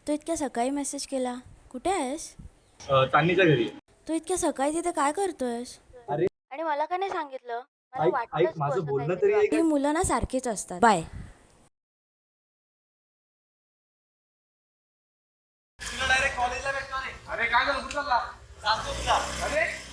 तू इतक्या सकाळी मेसेज केला, कुठे आहेस? तान्नीच्या घरी आहे. तू इतक्या सकाळी तिथे काय करतोयस? अरे आणि मला का नाही सांगितलं? मला ऐक ऐक वाटलंच तू माझं असं बोलणं काहीतरी तरी ऐक. ही मुलं ना सारखीच असतात. बाय. तुला डायरेक्ट कॉलेजला भेटणार आहे. अरे काय झालं, कुठं चालला? सांगतो तुला. अरे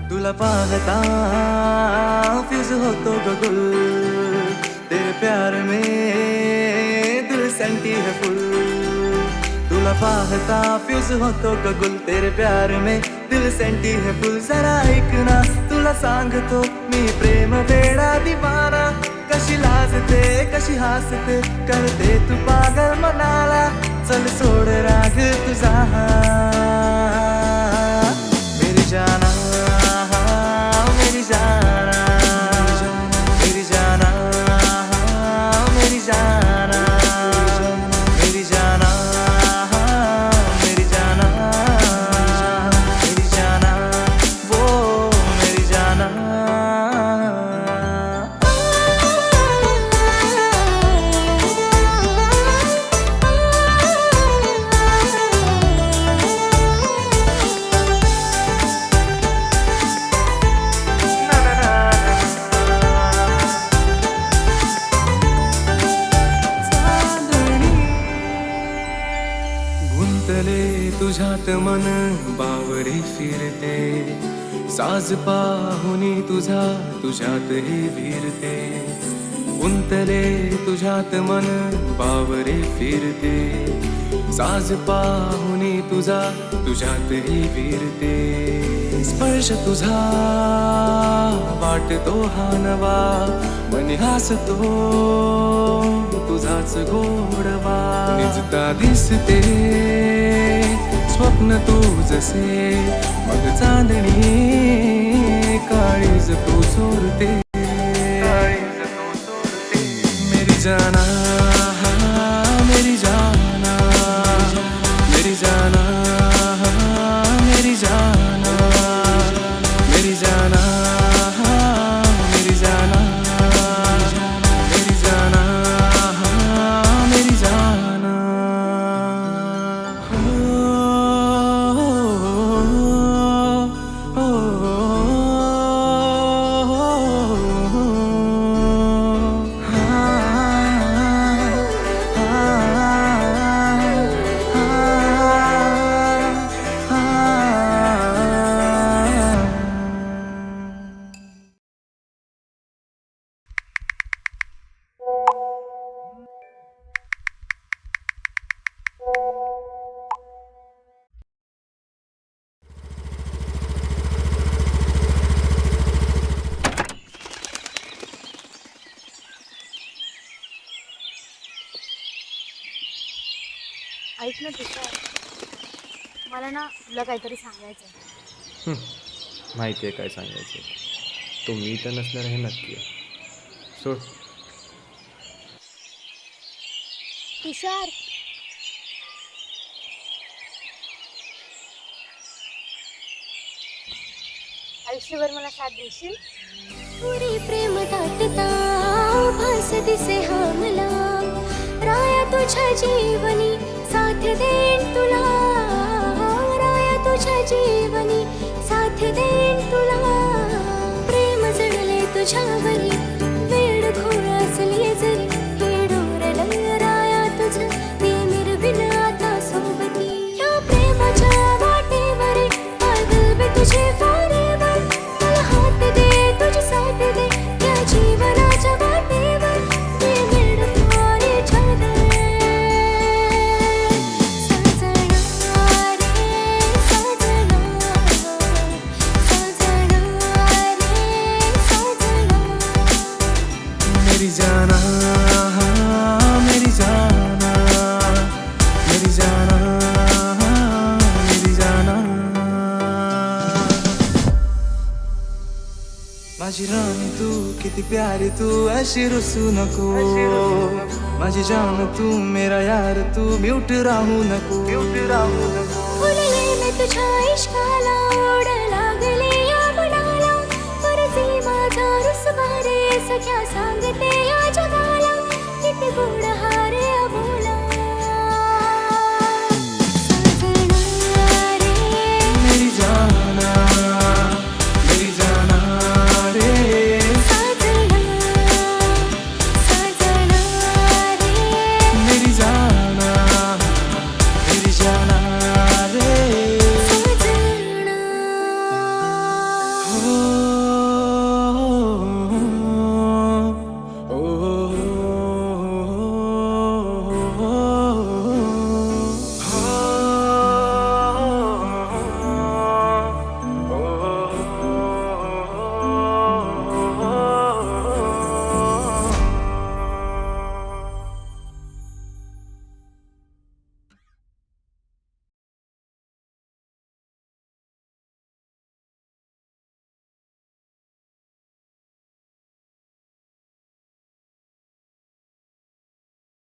तुला पाहता फ्यूज होतो गगुल, तेरे प्यार में दिल सेंटी है फुल. तुला पाहता फ्यूज होतो गगुल, तेरे प्यार में दिल सेंटी है फुल. जरा ऐक ना तुला सांगतो मी प्रेम वेडा दिवाना, कशी लाजते कशी हसते करते तू पागल मनाला. चल सोड राग तुझा मेरी जाना, मेरी जाना, मेरी जाना, मेरी जाना, मेरी जाना, मेरी जाना, मेरी जाना, वो मेरी जाना. गुंतले तुझ्यात मन बावरे फिरते, साज पाहुनी तुझा तुझ्यात हे विरते. गुंतले तुझ्यात मन बावरे फिरते, साज पाहुनी तुझा तुझ्यात हे विरते. स्पर्श तुझा वाटतो हा नवा, मनी हसतो तुझाच गोडवा. निजता दिसते स्वप्न तू जसे, मग चांदणी काळीज तू चोरते, काळीज तू चोरते. मेरी जाना, मेरी जाना, मेरी जाना, मेरी जाना, मेरी जाना, मेरी जाना, मेरी जाना, मेरी जाना. ऐक ना तुषार, मला ना तुला काहीतरी सांगायचं आहे. माहिती आहे काय सांगायचं. तो मी तर नसणार हे नक्की आहे. सोड. तुषार, आयुष्यभर मला साथ देशील? पुरी प्रेम दाटता भास दिसे हा मला, राया तुझ्या जीवनी साथ देईन तुला, राया तुझ्या जीवनी साथ देईन तुला. प्रेम जडले तुझ्यावरी, वेड घोर असली जरी, हे डोरलं राया तुझं मी मिरविन आता सोबती. या प्रेमाच्या वाटेवरी पागल बे तुझे forever. मला हात दे तुझी साथ दे या जीवनाच्या वाटेवर, we made for each other. सजना रे सजना, सजना रे सजना. माझी राणी तू किती प्यारी तू अशी रुसू नको माझी जान तू मेरा यार तू म्यूट राहू नको फुलले मी तुझ्या इश्काला ओढ लागली या मनाला परती माझा रुसवा रे सख्या